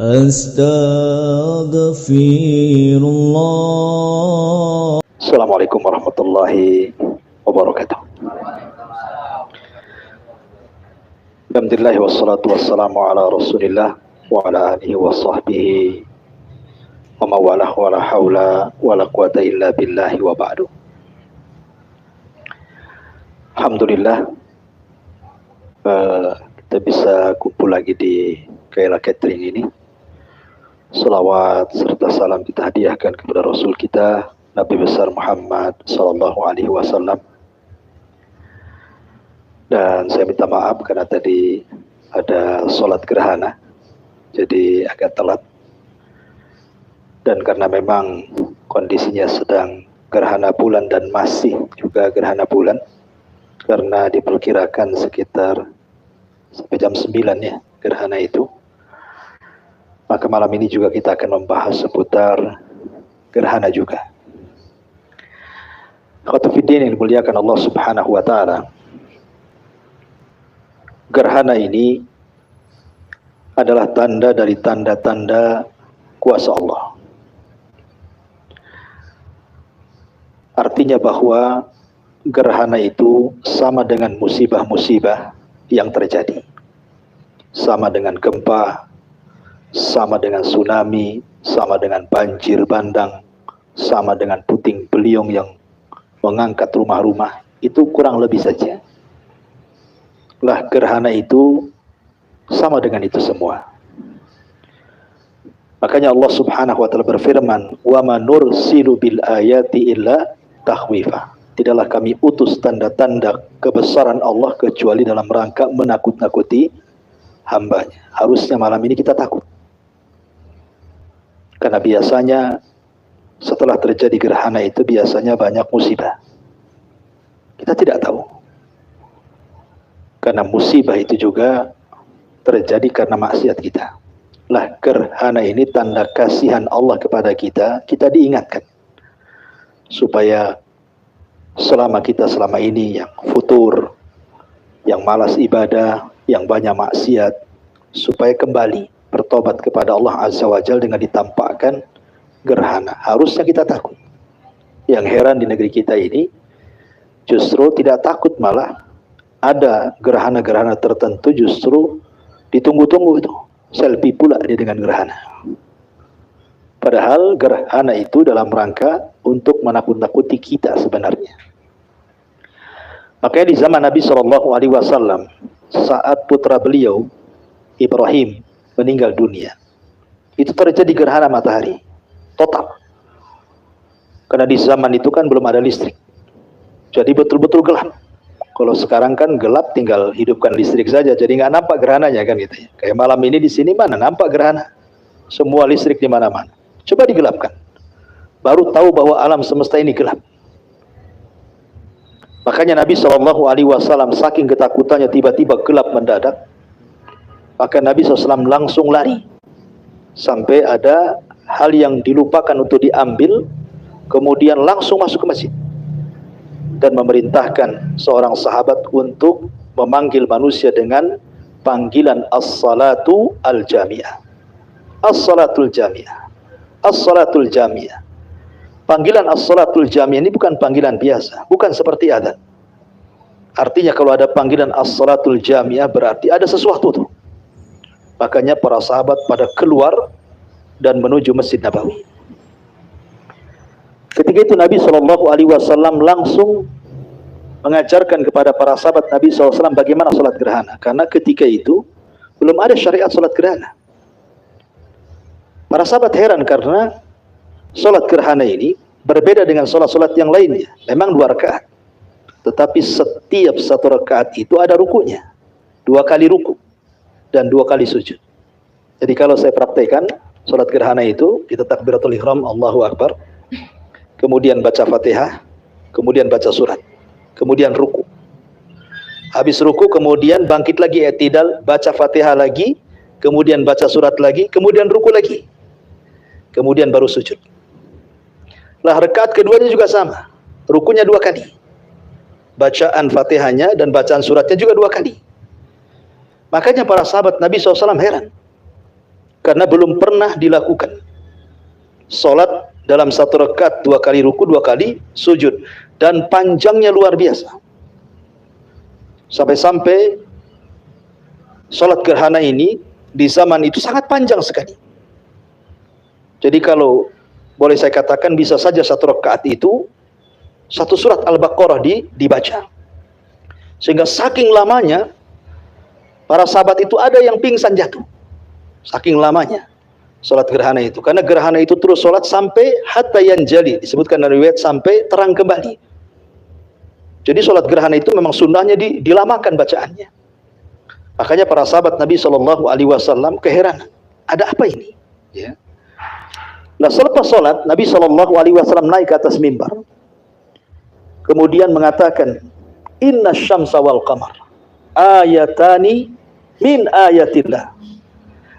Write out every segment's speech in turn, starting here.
Astaghfirullah. Assalamualaikum warahmatullahi wabarakatuh. Alhamdulillah wassalatu wassalamu ala rasulillah wa ala alihi wa sahbihi wa mawalah wa la hawla wa la quwata illa billahi wa ba'du. Alhamdulillah kita bisa kumpul lagi di Kaila Catering ini. Salawat serta salam kita hadiahkan kepada Rasul kita Nabi besar Muhammad sallallahu alaihi wasallam. Dan saya minta maaf karena tadi ada sholat gerhana, jadi agak telat. Dan karena memang kondisinya sedang gerhana bulan dan masih juga gerhana bulan, karena diperkirakan sekitar sampai jam 9 ya gerhana itu. Maka malam ini juga kita akan membahas seputar gerhana juga. Khotufidin yang dimuliakan Allah subhanahu wa ta'ala, gerhana ini adalah tanda dari tanda-tanda kuasa Allah. Artinya bahwa gerhana itu sama dengan musibah-musibah yang terjadi, sama dengan gempa, sama dengan tsunami, sama dengan banjir bandang, sama dengan puting beliung yang mengangkat rumah-rumah. Itu kurang lebih saja. Lah gerhana itu sama dengan itu semua. Makanya Allah subhanahu wa ta'ala berfirman, wa ma nursilu bil ayati illa takhwifa. Tidaklah kami utus tanda-tanda kebesaran Allah kecuali dalam rangka menakut-nakuti hambanya. Harusnya malam ini kita takut. Karena biasanya setelah terjadi gerhana itu biasanya banyak musibah. Kita tidak tahu. Karena musibah itu juga terjadi karena maksiat kita. Lah gerhana ini tanda kasihan Allah kepada kita, kita diingatkan. Supaya selama ini yang futur, yang malas ibadah, yang banyak maksiat, supaya kembali bertobat kepada Allah Azza wa Jalla dengan ditampakkan gerhana. Harusnya kita takut. Yang heran di negeri kita ini justru tidak takut, malah ada gerhana-gerhana tertentu justru ditunggu-tunggu itu. Selfie pula dia dengan gerhana. Padahal gerhana itu dalam rangka untuk menakut-nakuti kita sebenarnya. Makanya di zaman Nabi SAW, saat putra beliau Ibrahim meninggal dunia, itu terjadi gerhana matahari total. Karena di zaman itu kan belum ada listrik, jadi betul-betul gelap. Kalau sekarang kan gelap, tinggal hidupkan listrik saja, jadi nggak nampak gerhananya kan gitu ya. Kayak malam ini di sini mana nampak gerhana, semua listrik di mana-mana. Coba digelapkan, baru tahu bahwa alam semesta ini gelap. Makanya Nabi SAW saking ketakutannya tiba-tiba gelap mendadak, maka Nabi SAW langsung lari. Sampai ada hal yang dilupakan untuk diambil, kemudian langsung masuk ke masjid. Dan memerintahkan seorang sahabat untuk memanggil manusia dengan panggilan as-salatu al-jami'ah. As-salatul jami'ah. As-salatul jami'ah. Panggilan as-salatul jami'ah ini bukan panggilan biasa, bukan seperti adzan. Artinya kalau ada panggilan as-salatul jami'ah berarti ada sesuatu tuh. Makanya para sahabat pada keluar dan menuju Masjid Nabawi. Ketika itu Nabi SAW langsung mengajarkan kepada para sahabat Nabi SAW bagaimana sholat gerhana. Karena ketika itu belum ada syariat sholat gerhana. Para sahabat heran karena sholat gerhana ini berbeda dengan sholat-sholat yang lainnya. Memang 2 rakaat. Tetapi setiap 1 rakaat itu ada rukunya. 2 kali ruku dan 2 kali sujud. Jadi kalau saya praktekkan sholat gerhana itu, kita takbiratul ihram, Allahu Akbar, kemudian baca Fatihah, kemudian baca surat, kemudian ruku. Habis ruku kemudian bangkit lagi i'tidal, baca Fatihah lagi, kemudian baca surat lagi, kemudian ruku lagi, kemudian baru sujud. Lah rakaat keduanya juga sama, rukunya 2 kali, bacaan Fatihahnya dan bacaan suratnya juga 2 kali. Makanya para sahabat Nabi SAW heran. karena belum pernah dilakukan. Salat dalam satu rakaat 2 kali ruku 2 kali sujud, dan panjangnya luar biasa. Sampai-sampai salat gerhana ini di zaman itu sangat panjang sekali. Jadi kalau boleh saya katakan, bisa saja satu rakaat itu satu surat Al-Baqarah dibaca. Sehingga saking lamanya para sahabat itu ada yang pingsan jatuh. Saking lamanya salat gerhana itu. Karena gerhana itu terus salat sampai hatta yanjali, disebutkan dalam riwayat sampai terang kembali. Jadi salat gerhana itu memang sunnahnya dilamakan bacaannya. Makanya para sahabat Nabi Shallallahu Alaihi Wasallam keheranan, ada apa ini? Ya. Nah, selepas salat Nabi Shallallahu Alaihi Wasallam naik ke atas mimbar, kemudian mengatakan, Inna syamsa wal qamar ayatani min ayatillah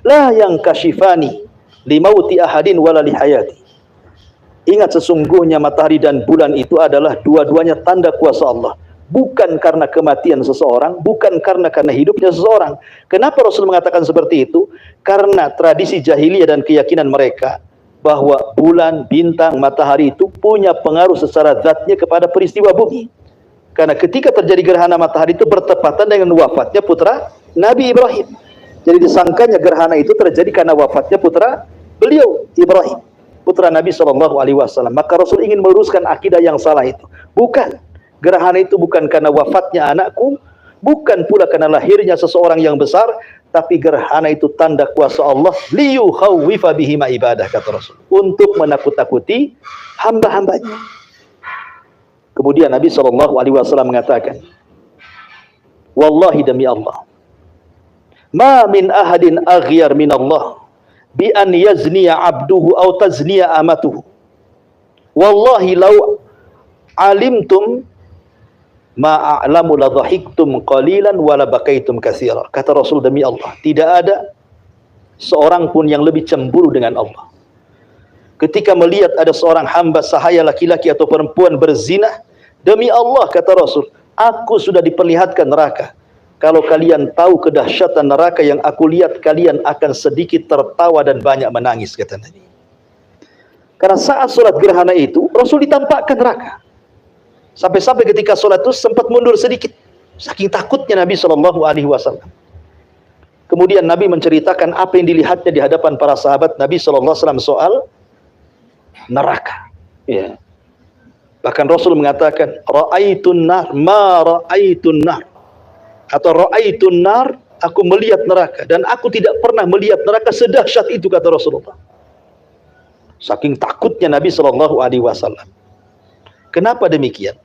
la yang kashifani limauti ahadin wala lihayati. Ingat, sesungguhnya matahari dan bulan itu adalah dua-duanya tanda kuasa Allah, bukan karena kematian seseorang, bukan karena hidupnya seseorang. Kenapa Rasul mengatakan seperti itu? Karena tradisi jahiliyah dan keyakinan mereka bahwa bulan, bintang, matahari itu punya pengaruh secara zatnya kepada peristiwa bumi. Karena ketika terjadi gerhana matahari itu bertepatan dengan wafatnya putra Nabi Ibrahim. Jadi disangkanya gerhana itu terjadi karena wafatnya putra beliau Ibrahim, putra Nabi SAW. Maka Rasul ingin meluruskan akidah yang salah itu. Bukan, gerhana itu bukan karena wafatnya anakku, bukan pula karena lahirnya seseorang yang besar, tapi gerhana itu tanda kuasa Allah, liyukhawwifa bihi ma ibadah, kata Rasul, untuk menakut-takuti hamba-hambanya. Kemudian Nabi SAW mengatakan, wallahi demi Allah, ma min ahadin aghyar min Allah bi an yazniya abduhu aw tazniya amatuhu. Wallahi law alimtum ma a'lamu la dhahiktum qalilan wa la bakaitum katsira. Kata Rasul, demi Allah, tidak ada seorang pun yang lebih cemburu dengan Allah ketika melihat ada seorang hamba sahaya laki-laki atau perempuan berzina. Demi Allah, kata Rasul, aku sudah diperlihatkan neraka. Kalau kalian tahu kedahsyatan neraka yang aku lihat, kalian akan sedikit tertawa dan banyak menangis, kata Nabi. Karena saat sholat gerhana itu, Rasul ditampakkan neraka. Sampai-sampai ketika sholat itu sempat mundur sedikit, saking takutnya Nabi SAW. Kemudian Nabi menceritakan apa yang dilihatnya di hadapan para sahabat Nabi SAW soal neraka. Ya. Bahkan Rasul mengatakan, ra'aitun nar, ma ra'aitun nar. Atau ra'aitun nar, aku melihat neraka, dan aku tidak pernah melihat neraka sedahsyat itu, kata Rasulullah. Saking takutnya Nabi SAW. Kenapa demikian?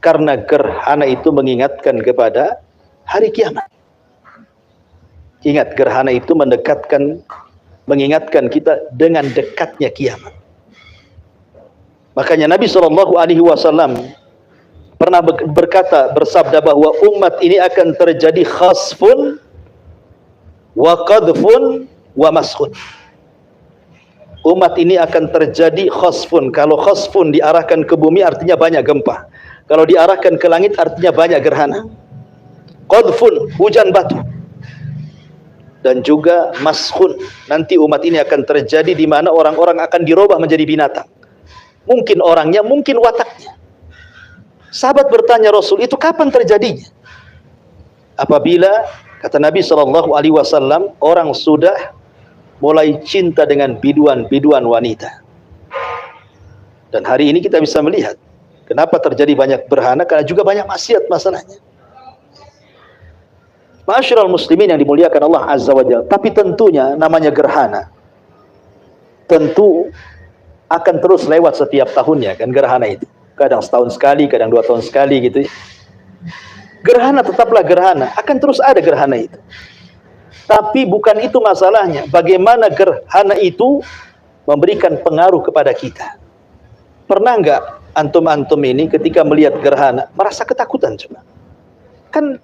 Karena gerhana itu mengingatkan kepada hari kiamat. Ingat, gerhana itu mengingatkan kita dengan dekatnya kiamat. Makanya Nabi SAW pernah bersabda bahwa umat ini akan terjadi khasfun wa qadfun wa mashun. Umat ini akan terjadi khasfun. Kalau khasfun diarahkan ke bumi artinya banyak gempa. Kalau diarahkan ke langit artinya banyak gerhana. Qadfun, hujan batu. Dan juga mashun. Nanti umat ini akan terjadi di mana orang-orang akan dirubah menjadi binatang. Mungkin orangnya, mungkin wataknya. Sahabat bertanya Rasul, itu kapan terjadinya? Apabila, kata Nabi SAW, orang sudah mulai cinta dengan biduan-biduan wanita. Dan hari ini kita bisa melihat kenapa terjadi banyak gerhana, karena juga banyak maksiat masalahnya. Ma'asyiral muslimin yang dimuliakan Allah Azza wa Jalla. Tapi tentunya namanya gerhana, tentu akan terus lewat setiap tahunnya, kan, gerhana itu. Kadang setahun sekali, kadang 2 tahun sekali gitu ya. Gerhana tetaplah gerhana, akan terus ada gerhana itu. Tapi bukan itu masalahnya, bagaimana gerhana itu memberikan pengaruh kepada kita. Pernah nggak antum-antum ini ketika melihat gerhana merasa ketakutan? Coba, kan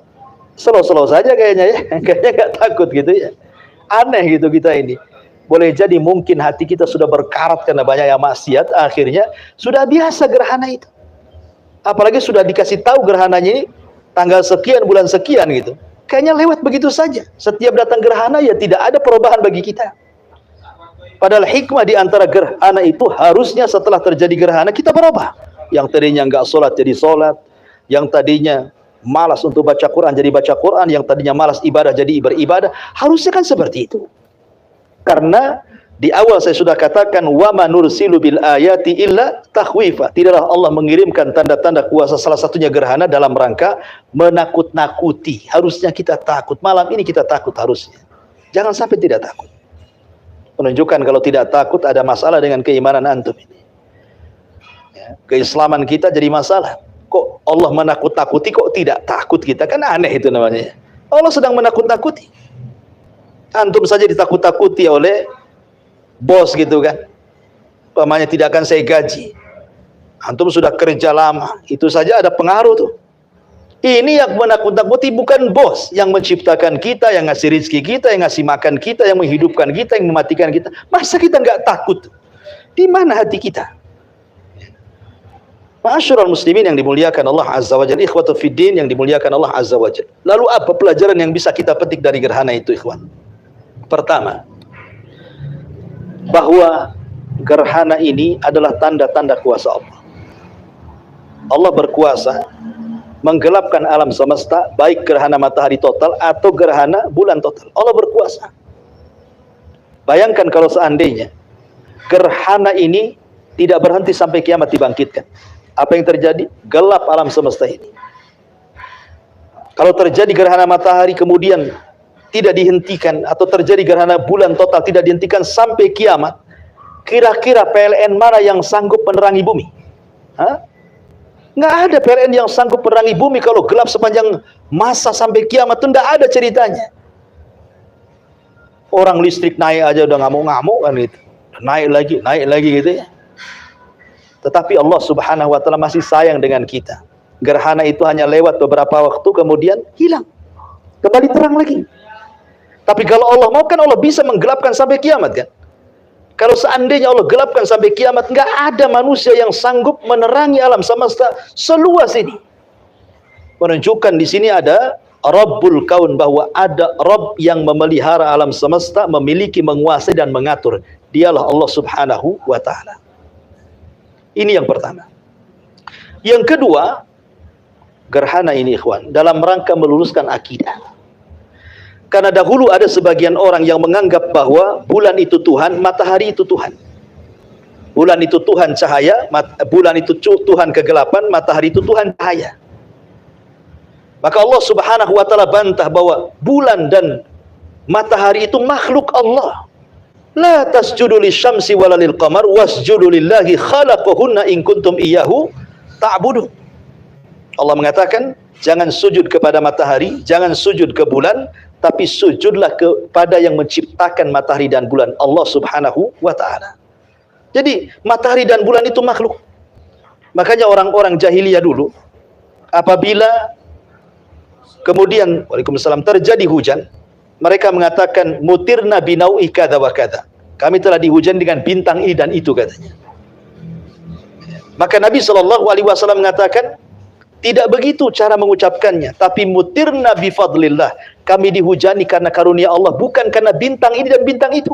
slow-slow saja kayaknya ya, kayaknya nggak takut gitu ya. Aneh gitu kita ini. Boleh jadi mungkin hati kita sudah berkarat karena banyak yang maksiat, akhirnya sudah biasa gerhana itu. Apalagi sudah dikasih tahu gerhananya ini tanggal sekian, bulan sekian gitu. kayaknya lewat begitu saja. Setiap datang gerhana ya tidak ada perubahan bagi kita. Padahal hikmah di antara gerhana itu harusnya setelah terjadi gerhana kita berubah. Yang tadinya nggak sholat jadi sholat, yang tadinya malas untuk baca Quran jadi baca Quran, yang tadinya malas ibadah jadi beribadah. Harusnya kan seperti itu. Karena di awal saya sudah katakan wa ma nursilu bil ayati illa takhwifa. Tidaklah Allah mengirimkan tanda-tanda kuasa, salah satunya gerhana, dalam rangka menakut-nakuti. Harusnya kita takut. Malam ini kita takut harusnya. Jangan sampai tidak takut. Menunjukkan kalau tidak takut ada masalah dengan keimanan antum ini. Ya, keislaman kita jadi masalah. Kok Allah menakut-nakuti kok tidak takut kita? Kan aneh itu namanya. Allah sedang menakut-nakuti. Antum saja ditakut-takuti oleh bos gitu kan, umpamanya tidak akan saya gaji, antum sudah kerja lama, itu saja ada pengaruh tuh. Ini yang menakut-nakuti bukan bos yang menciptakan kita, yang ngasih rezeki kita, yang ngasih makan kita, yang menghidupkan kita, yang mematikan kita. Masa kita nggak takut? Di mana hati kita? Ma'asyiral muslimin yang dimuliakan Allah Azza wa Jalla, ikhwatu fiddin yang dimuliakan Allah Azza wa Jalla. Lalu apa pelajaran yang bisa kita petik dari gerhana itu, ikhwan? Pertama, bahwa gerhana ini adalah tanda-tanda kuasa Allah. Allah berkuasa menggelapkan alam semesta, baik gerhana matahari total atau gerhana bulan total. Allah berkuasa. Bayangkan kalau seandainya gerhana ini tidak berhenti sampai kiamat dibangkitkan. Apa yang terjadi? Gelap alam semesta ini. Kalau terjadi gerhana matahari kemudian tidak dihentikan, atau terjadi gerhana bulan total tidak dihentikan sampai kiamat, kira-kira PLN mana yang sanggup menerangi bumi? Hah? Nggak ada PLN yang sanggup menerangi bumi kalau gelap sepanjang masa sampai kiamat itu nggak ada ceritanya. Orang listrik naik aja udah ngamuk-ngamuk kan gitu, naik lagi gitu ya. Tetapi Allah Subhanahu wa Ta'ala masih sayang dengan kita. Gerhana itu hanya lewat beberapa waktu kemudian hilang, kembali terang lagi. Tapi kalau Allah mau kan Allah bisa menggelapkan sampai kiamat kan. Kalau seandainya Allah gelapkan sampai kiamat, nggak ada manusia yang sanggup menerangi alam semesta seluas ini. Menunjukkan di sini ada Rabbul Kaun, bahwa ada Rabb yang memelihara alam semesta, memiliki, menguasai dan mengatur. Dialah Allah Subhanahu wa Ta'ala. Ini yang pertama. Yang kedua, gerhana ini ikhwan dalam rangka meluruskan akidah. Karena dahulu ada sebagian orang yang menganggap bahwa bulan itu Tuhan, matahari itu Tuhan. Bulan itu Tuhan cahaya, bulan itu Tuhan kegelapan, matahari itu Tuhan cahaya. Maka Allah Subhanahu wa Ta'ala bantah bahwa bulan dan matahari itu makhluk Allah. La tasjudu lisyamsi wala lil qamar wasjudu lillahi khalaqahunna in kuntum iyyahu ta'budun. Allah mengatakan, jangan sujud kepada matahari, jangan sujud ke bulan, tapi sujudlah kepada yang menciptakan matahari dan bulan, Allah Subhanahu wa Ta'ala. Jadi matahari dan bulan itu makhluk. Makanya orang-orang jahiliyah dulu, apabila kemudian waalaikumsalam terjadi hujan, mereka mengatakan mutirna binau'i kada wa kada. Kami telah dihujan dengan bintang ini dan itu, katanya. Maka Nabi SAW mengatakan, tidak begitu cara mengucapkannya, tapi mutirna bifadlillah. Kami dihujani karena karunia Allah, bukan karena bintang ini dan bintang itu.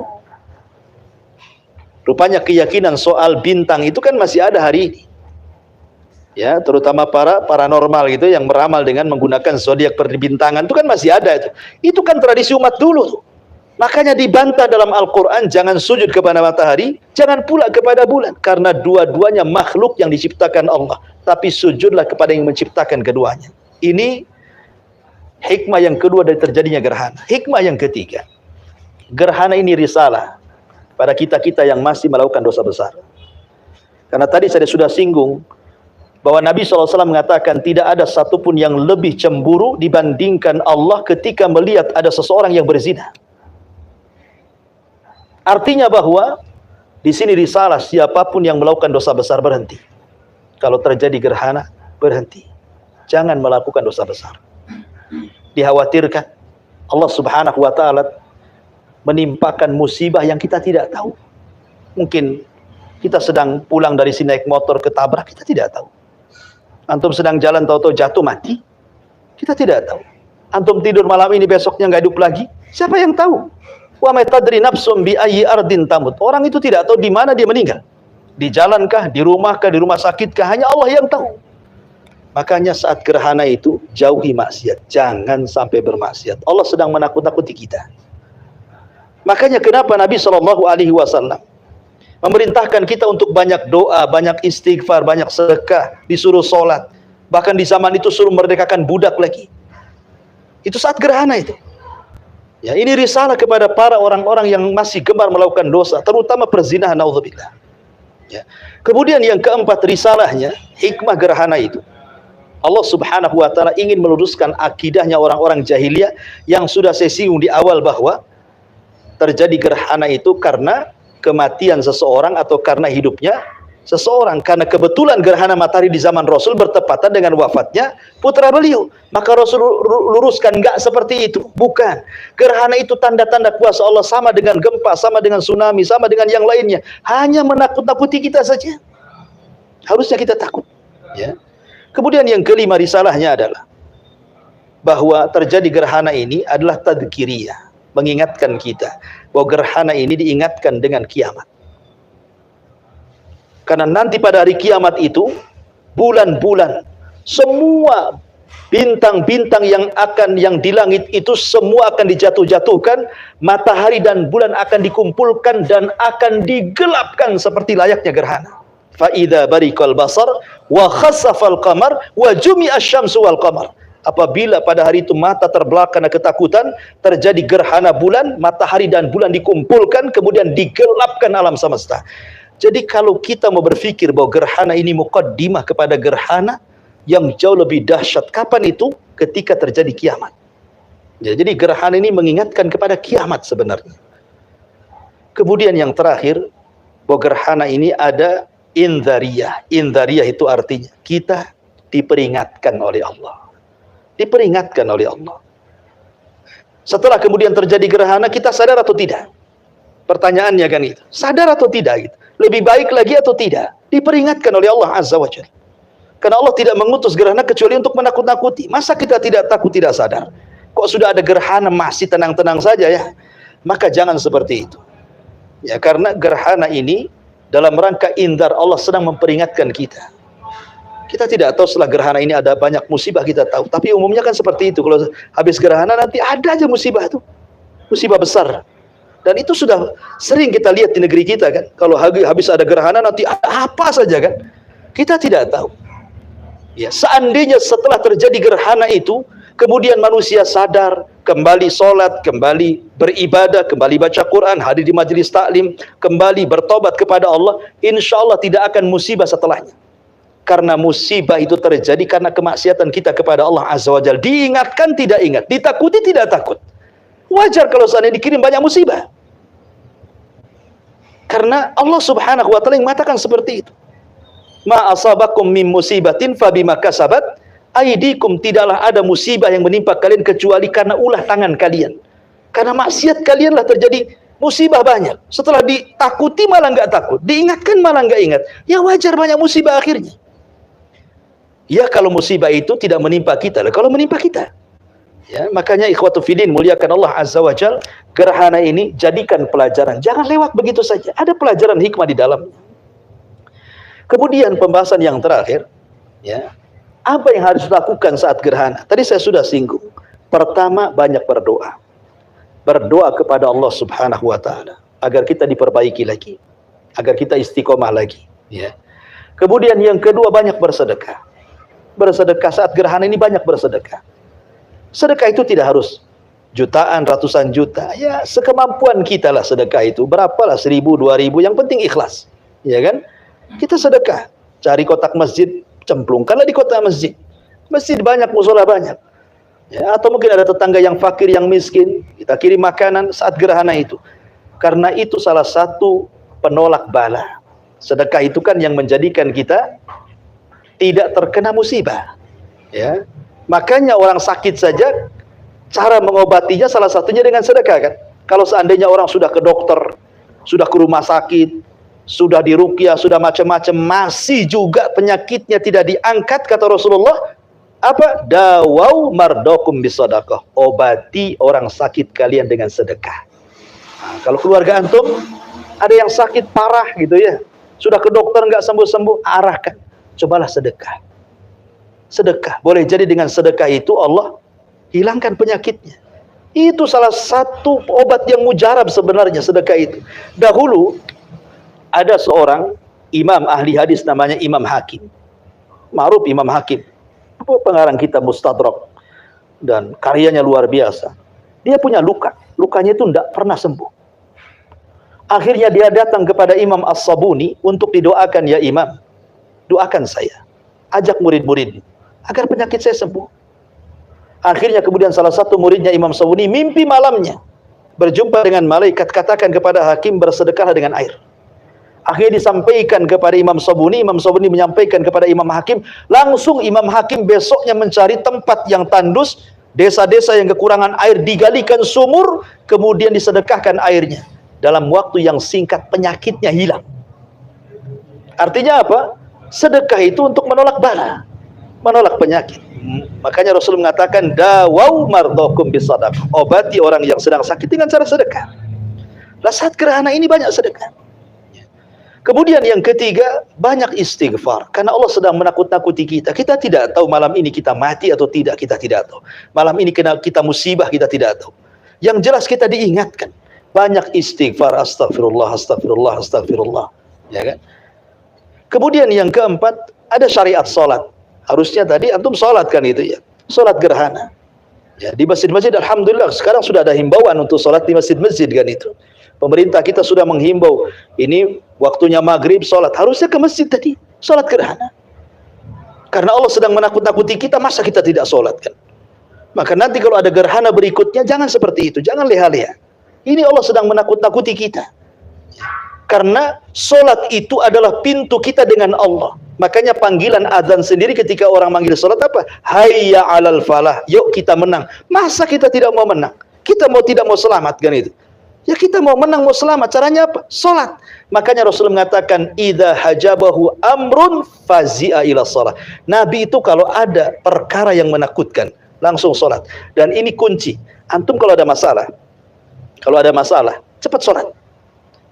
Rupanya keyakinan soal bintang itu kan masih ada hari ini. Ya, terutama para paranormal gitu yang meramal dengan menggunakan zodiak perbintangan itu kan masih ada itu. Itu kan tradisi umat dulu tuh. Makanya dibantah dalam Al-Quran, jangan sujud kepada matahari, jangan pula kepada bulan, karena dua-duanya makhluk yang diciptakan Allah. Tapi sujudlah kepada yang menciptakan keduanya. Ini hikmah yang kedua dari terjadinya gerhana. Hikmah yang ketiga, gerhana ini risalah pada kita-kita yang masih melakukan dosa besar. Karena tadi saya sudah singgung bahwa Nabi SAW mengatakan tidak ada satupun yang lebih cemburu dibandingkan Allah ketika melihat ada seseorang yang berzina. Artinya bahwa di sini risalah, siapapun yang melakukan dosa besar berhenti. Kalau terjadi gerhana, berhenti. Jangan melakukan dosa besar. Dikhawatirkan Allah Subhanahu wa Ta'ala menimpakan musibah yang kita tidak tahu. Mungkin kita sedang pulang dari sini naik motor ketabrak, kita tidak tahu. Antum sedang jalan tahu-tahu jatuh mati, kita tidak tahu. Antum tidur malam ini, besoknya nggak hidup lagi. Siapa yang tahu? Wa ma tadri nafsum bi ayyi ardin tamut. Orang itu tidak tahu di mana dia meninggal. Di jalankah, di rumahkah, di rumah sakitkah, hanya Allah yang tahu. Makanya saat gerhana itu jauhi maksiat, jangan sampai bermaksiat. Allah sedang menakut-nakuti kita. Makanya kenapa Nabi SAW memerintahkan kita untuk banyak doa, banyak istighfar, banyak sedekah, disuruh sholat. Bahkan di zaman itu suruh merdekakan budak lagi. Itu saat gerhana itu. Ya, ini risalah kepada para orang-orang yang masih gemar melakukan dosa, terutama perzinahan, naudzubillah. Ya. Kemudian yang keempat risalahnya, hikmah gerhana itu. Allah Subhanahu wa taala ingin meluruskan akidahnya orang-orang jahiliyah yang sudah saya singgung di awal, bahwa terjadi gerhana itu karena kematian seseorang atau karena hidupnya seseorang. Karena kebetulan gerhana matahari di zaman Rasul bertepatan dengan wafatnya putra beliau, maka Rasul luruskan, enggak seperti itu, bukan. Gerhana itu tanda-tanda kuasa Allah, sama dengan gempa, sama dengan tsunami, sama dengan yang lainnya, hanya menakut-nakuti kita saja. Harusnya kita takut, ya. Kemudian yang kelima risalahnya adalah bahwa terjadi gerhana ini adalah tadkiriyah, mengingatkan kita bahwa gerhana ini diingatkan dengan kiamat. Karena nanti pada hari kiamat itu, bulan-bulan, semua bintang-bintang yang di langit itu semua akan dijatuh-jatuhkan, matahari dan bulan akan dikumpulkan dan akan digelapkan seperti layaknya gerhana. Fa'idha barikal basar wa khasafal qamar wa jumi'asy syamsu wal qamar. Apabila pada hari itu mata terbelah karena ketakutan, terjadi gerhana bulan, matahari dan bulan dikumpulkan, kemudian digelapkan alam semesta. Jadi kalau kita mau berpikir bahwa gerhana ini muqaddimah kepada gerhana yang jauh lebih dahsyat, kapan itu? Ketika terjadi kiamat. Ya, jadi gerhana ini mengingatkan kepada kiamat sebenarnya. Kemudian yang terakhir, bahwa gerhana ini ada indhariyah. Indhariyah itu artinya kita diperingatkan oleh Allah. Diperingatkan oleh Allah. Setelah kemudian terjadi gerhana, kita sadar atau tidak? Pertanyaannya kan itu. Sadar atau tidak gitu? Lebih baik lagi atau tidak? Diperingatkan oleh Allah Azza wa Jalla. Karena Allah tidak mengutus gerhana kecuali untuk menakut-nakuti. Masa kita tidak takut, tidak sadar? Kok sudah ada gerhana masih tenang-tenang saja ya? Maka jangan seperti itu. Ya, karena gerhana ini dalam rangka indar, Allah sedang memperingatkan kita. Kita tidak tahu setelah gerhana ini ada banyak musibah, kita tahu. Tapi umumnya kan seperti itu. Kalau habis gerhana nanti ada aja musibah itu. Musibah besar. Dan itu sudah sering kita lihat di negeri kita kan. Kalau habis ada gerhana nanti ada apa saja kan. Kita tidak tahu. Ya, seandainya setelah terjadi gerhana itu, kemudian manusia sadar, kembali sholat, kembali beribadah, kembali baca Quran, hadir di majelis taklim, kembali bertobat kepada Allah, insya Allah tidak akan musibah setelahnya. Karena musibah itu terjadi karena kemaksiatan kita kepada Allah Azza wa Jalla. Diingatkan tidak ingat, ditakuti tidak takut. Wajar kalau seandainya dikirim banyak musibah. Karena Allah Subhanahu wa taala yang mengatakan seperti itu. Ma asabakum min musibatin fabima kasabat aidikum, tidaklah ada musibah yang menimpa kalian kecuali karena ulah tangan kalian. Karena maksiat kalianlah terjadi musibah banyak. Setelah ditakuti malah nggak takut, diingatkan malah nggak ingat. Ya wajar banyak musibah akhirnya. Ya kalau musibah itu tidak menimpa kita, kalau menimpa kita. Ya, makanya ikhwatu fillah muliakan Allah Azza wa Jalla, gerhana ini jadikan pelajaran. Jangan lewat begitu saja. Ada pelajaran hikmah di dalamnya. Kemudian pembahasan yang terakhir, ya. Apa yang harus dilakukan saat gerhana? Tadi saya sudah singgung. Pertama, banyak berdoa. Berdoa kepada Allah Subhanahu wa taala agar kita diperbaiki lagi, agar kita istiqomah lagi, ya. Kemudian yang kedua, banyak bersedekah. Bersedekah saat gerhana ini, banyak bersedekah. Sedekah itu tidak harus jutaan, ratusan juta. Ya, sekemampuan kita lah sedekah itu. Berapalah, 1.000, 2.000, yang penting ikhlas. Ya kan? Kita sedekah. Cari kotak masjid, cemplungkanlah di kotak masjid. Masjid banyak, musola banyak. Ya, atau mungkin ada tetangga yang fakir, yang miskin, kita kirim makanan saat gerhana itu. Karena itu salah satu penolak bala. Sedekah itu kan yang menjadikan kita tidak terkena musibah. Ya. Makanya orang sakit saja, cara mengobatinya salah satunya dengan sedekah kan. Kalau seandainya orang sudah ke dokter, sudah ke rumah sakit, sudah diruqyah, sudah macam-macam, masih juga penyakitnya tidak diangkat, kata Rasulullah, Apa? Dawau mardokum bisadaqah. Obati orang sakit kalian dengan sedekah. Nah, kalau keluarga antum ada yang sakit parah gitu ya, sudah ke dokter nggak sembuh-sembuh, arahkan, cobalah sedekah. Sedekah, boleh jadi dengan sedekah itu Allah hilangkan penyakitnya. Itu salah satu obat yang mujarab sebenarnya, sedekah itu. Dahulu ada seorang imam ahli hadis namanya Imam Hakim. Ma'ruf Imam Hakim, pengarang kitab Mustadrak, dan karyanya luar biasa. Dia punya luka, lukanya itu tidak pernah sembuh. Akhirnya dia datang kepada Imam As-Sabuni untuk didoakan, ya Imam, doakan saya, ajak murid-murid agar penyakit saya sembuh. Akhirnya kemudian salah satu muridnya Imam Sabuni mimpi malamnya berjumpa dengan malaikat, katakan kepada Hakim bersedekahlah dengan air. Akhirnya disampaikan kepada Imam Sabuni, Imam Sabuni menyampaikan kepada Imam Hakim, langsung Imam Hakim besoknya mencari tempat yang tandus, desa-desa yang kekurangan air, digalikan sumur, kemudian disedekahkan airnya. Dalam waktu yang singkat penyakitnya hilang. Artinya apa? Sedekah itu untuk menolak bala, menolak penyakit. Makanya Rasul mengatakan dawau mardokum bisadaqah. Obati orang yang sedang sakit dengan cara sedekah. Lah saat gerhana ini banyak sedekah. Kemudian yang ketiga, banyak istighfar. Karena Allah sedang menakut-nakuti kita. Kita tidak tahu malam ini kita mati atau tidak, kita tidak tahu. Malam ini kita musibah, kita tidak tahu. Yang jelas kita diingatkan. Banyak istighfar, astagfirullah, astagfirullah, astagfirullah. Ya kan? Kemudian yang keempat, ada syariat sholat. Harusnya tadi antum sholat kan itu ya. Sholat gerhana. Ya, di masjid-masjid alhamdulillah sekarang sudah ada himbauan untuk sholat di masjid-masjid kan itu. Pemerintah kita sudah menghimbau, ini waktunya maghrib sholat, harusnya ke masjid tadi, sholat gerhana. Karena Allah sedang menakut-nakuti kita, masa kita tidak sholat kan? Maka nanti kalau ada gerhana berikutnya, jangan seperti itu, jangan leha-leha. Ini Allah sedang menakut-nakuti kita. Karena sholat itu adalah pintu kita dengan Allah. Makanya panggilan azan sendiri ketika orang manggil sholat apa? Hayya alal falah, yuk kita menang. Masa kita tidak mau menang? Kita mau tidak mau selamat kan itu? Ya kita mau menang, mau selamat, caranya apa? Sholat. Makanya Rasul mengatakan, idza hajabahu amrun fazi'a ila sholat. Nabi itu kalau ada perkara yang menakutkan, langsung sholat. Dan ini kunci. Antum kalau ada masalah, cepat sholat.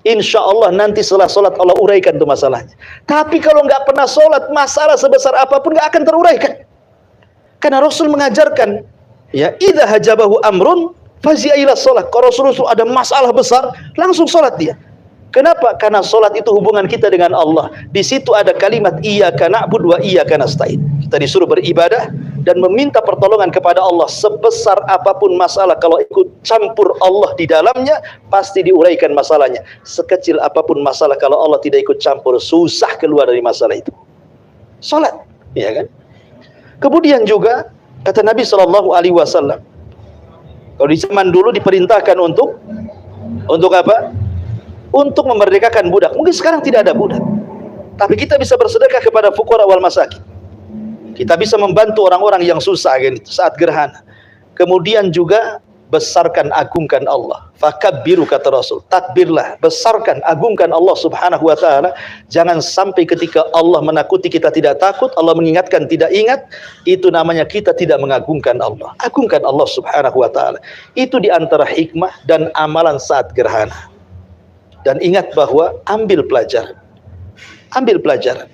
Insya Allah nanti setelah sholat Allah uraikan itu masalahnya. Tapi kalau nggak pernah sholat, masalah sebesar apapun nggak akan teruraikan. Karena Rasul mengajarkan, ya, idza hajabahu amrun fazi'a ila sholat. Kalau Rasul ada masalah besar, langsung sholat dia. Kenapa? Karena sholat itu hubungan kita dengan Allah. Di situ ada kalimat iyyaka na'budu wa iyyaka nasta'in. Kita disuruh beribadah dan meminta pertolongan kepada Allah. Sebesar apapun masalah, kalau ikut campur Allah di dalamnya, pasti diuraikan masalahnya. Sekecil apapun masalah, kalau Allah tidak ikut campur, susah keluar dari masalah itu. Sholat, ya kan? Kemudian juga kata Nabi SAW, kalau di zaman dulu diperintahkan untuk apa? Untuk memerdekakan budak. Mungkin sekarang tidak ada budak, tapi kita bisa bersedekah kepada fuqara wal masakin. Kita bisa membantu orang-orang yang susah kan itu saat gerhana. Kemudian juga besarkan, agungkan Allah. Fakabbiru kata Rasul, takbirlah, besarkan, agungkan Allah Subhanahu wa taala. Jangan sampai ketika Allah menakuti kita tidak takut, Allah mengingatkan tidak ingat, itu namanya kita tidak mengagungkan Allah. Agungkan Allah Subhanahu wa taala. Itu di antara hikmah dan amalan saat gerhana. Dan ingat bahwa ambil pelajaran. Ambil pelajaran.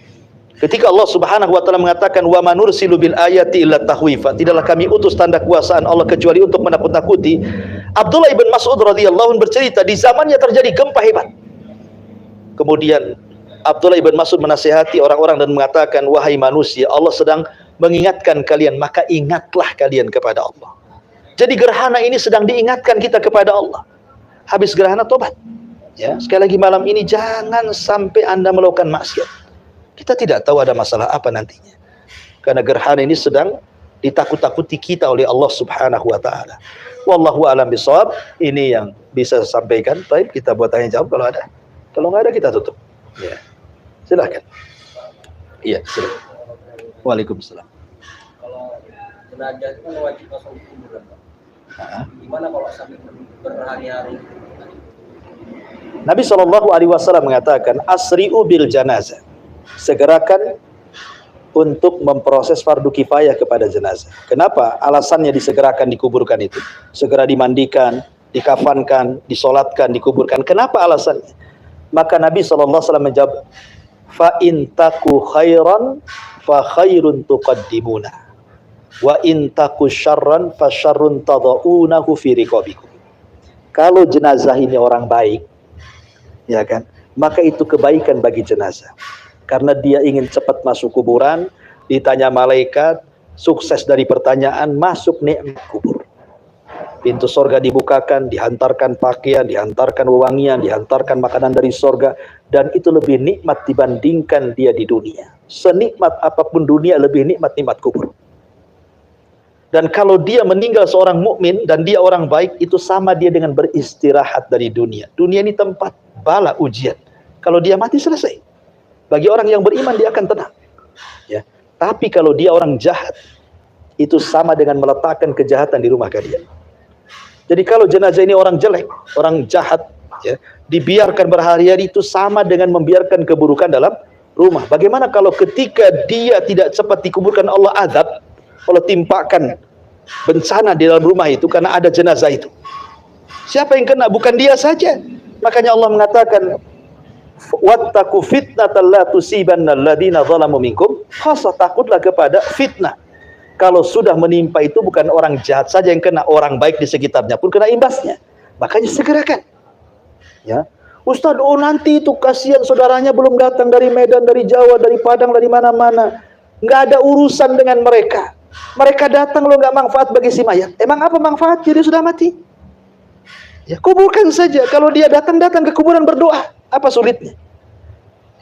Ketika Allah Subhanahu wa taala mengatakan wa manursilu bil ayati illa tahwifa, tidaklah kami utus tanda kuasaan Allah kecuali untuk menakut-nakuti. Abdullah ibn Mas'ud radhiyallahu anhu bercerita, di zamannya terjadi gempa hebat. Kemudian Abdullah ibn Mas'ud menasihati orang-orang dan mengatakan, wahai manusia, Allah sedang mengingatkan kalian, maka ingatlah kalian kepada Allah. Jadi gerhana ini sedang diingatkan kita kepada Allah. Habis gerhana tobat. Ya, sekali lagi malam ini jangan sampai Anda melakukan maksiat. Kita tidak tahu ada masalah apa nantinya. Karena gerhana ini sedang ditakut-takuti kita oleh Allah Subhanahu wa taala. Wallahu a'lam bishawab. Ini yang bisa saya sampaikan. Baik, kita buat tanya jawab kalau ada. Kalau nggak ada kita tutup. Ya. Silakan. Iya, silakan. Waalaikumsalam. Kalau jenazah itu kan wajib langsung kuburan, Pak. Gimana kalau sampai berhari-hari? Nabi SAW mengatakan asri'u bil janazah, segerakan untuk memproses fardu kifayah kepada jenazah. Kenapa? Alasannya disegerakan dikuburkan itu. Segera dimandikan, dikafankan, disolatkan, dikuburkan. Kenapa alasannya? Maka Nabi SAW menjawab, fa in taku khairan fa khairun tuqaddimuna wa in taku syarran fa syarrun tadaunahu fi riqabikum. Kalau jenazah ini orang baik, ya kan, maka itu kebaikan bagi jenazah. Karena dia ingin cepat masuk kuburan, ditanya malaikat, sukses dari pertanyaan, masuk nikmat kubur. Pintu sorga dibukakan, dihantarkan pakaian, dihantarkan wewangian, dihantarkan makanan dari sorga, dan itu lebih nikmat dibandingkan dia di dunia. Senikmat apapun dunia, lebih nikmat kubur. Dan kalau dia meninggal seorang mukmin dan dia orang baik, itu sama dia dengan beristirahat dari dunia. Dunia ini tempat bala ujian. Kalau dia mati, selesai. Bagi orang yang beriman, dia akan tenang. Ya. Tapi kalau dia orang jahat, itu sama dengan meletakkan kejahatan di rumah kalian. Jadi kalau jenazah ini orang jelek, orang jahat, ya, dibiarkan berhari-hari, itu sama dengan membiarkan keburukan dalam rumah. Bagaimana kalau ketika dia tidak cepat dikuburkan, Allah azab, Allah timpakan bencana di dalam rumah itu karena ada jenazah itu. Siapa yang kena? Bukan dia saja. Makanya Allah mengatakan, wattaqu fitnatan la tusibanna alladziina zalamu minkum khassa, takutlah kepada fitnah. Kalau sudah menimpa itu bukan orang jahat saja yang kena, orang baik di sekitarnya pun kena imbasnya. Makanya segerakan. Ya. Ustaz, oh nanti itu kasihan saudaranya belum datang dari Medan, dari Jawa, dari Padang, dari mana-mana. Nggak ada urusan dengan mereka. Mereka datang lo nggak manfaat bagi si mayat. Emang apa manfaatnya? Dia sudah mati. Ya, kuburkan saja. Kalau dia datang ke kuburan berdoa, apa sulitnya?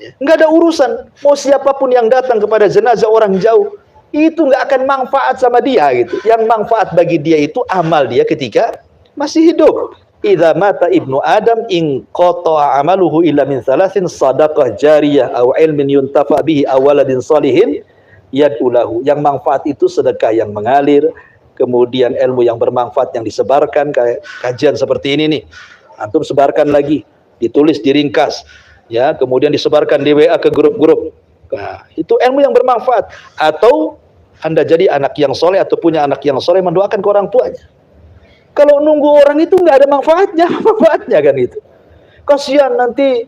Ya, nggak ada urusan. Mau siapapun yang datang kepada jenazah orang jauh, itu nggak akan manfaat sama dia gitu. Yang manfaat bagi dia itu amal dia ketika masih hidup. Idza mata ibnu Adam in qata'a amaluhu illa min thalathin, shadaqah jariyah aw ilmin yuntafa bihi aw waladin shalihin yad'ulahu. Yang manfaat itu sedekah yang mengalir, kemudian ilmu yang bermanfaat yang disebarkan, kayak kajian seperti ini nih. Antum sebarkan lagi, ditulis, diringkas, ya, kemudian disebarkan di WA ke grup-grup. Nah, itu ilmu yang bermanfaat. Atau Anda jadi anak yang soleh atau punya anak yang soleh, mendoakan ke orang tuanya. Kalau nunggu orang itu nggak ada manfaatnya, kan itu. Kasihan nanti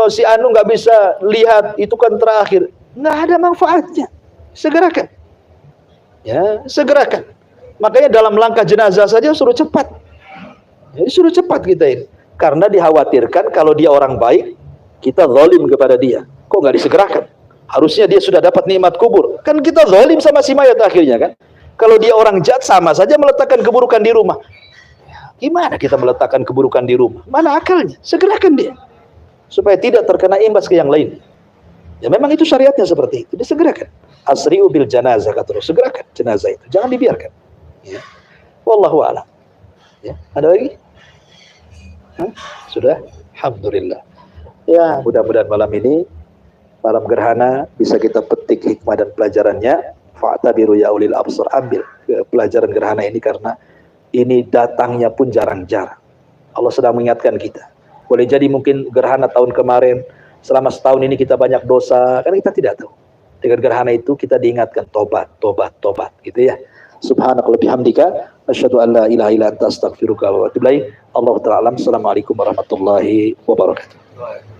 si Anu nggak bisa lihat, itu kan terakhir. Nggak ada manfaatnya. Segerakan. Ya, segerakan. Makanya dalam langkah jenazah saja suruh cepat. Jadi suruh cepat kita ini. Karena dikhawatirkan kalau dia orang baik, kita zalim kepada dia. Kok nggak disegerakan? Harusnya dia sudah dapat nikmat kubur. Kan kita zalim sama si mayat akhirnya kan. Kalau dia orang jahat, sama saja meletakkan keburukan di rumah. Gimana kita meletakkan keburukan di rumah? Mana akalnya? Segerakan dia. Supaya tidak terkena imbas ke yang lain. Ya memang itu syariatnya seperti itu. Disegerakan. Asri'u bil janazah, kata Rasul. Segerakan jenazah itu. Jangan dibiarkan. Ya. Wallahu a'lam. Ya, ada lagi? Hah? Sudah? Alhamdulillah. Ya, mudah-mudahan malam ini, malam gerhana, bisa kita petik hikmah dan pelajarannya. Fa'tabiru ya ulil absar. Ambil pelajaran gerhana ini, karena ini datangnya pun jarang-jarang. Allah sedang mengingatkan kita. Boleh jadi mungkin gerhana tahun kemarin, selama setahun ini kita banyak dosa, karena kita tidak tahu. Dengan gerhana itu kita diingatkan tobat, gitu ya. Subhanakallahumma bihamdika asyhadu an la ilaha illa anta astaghfiruka wa atubu ilaik. Allahu ta'ala alam. Assalamualaikum warahmatullahi wabarakatuh.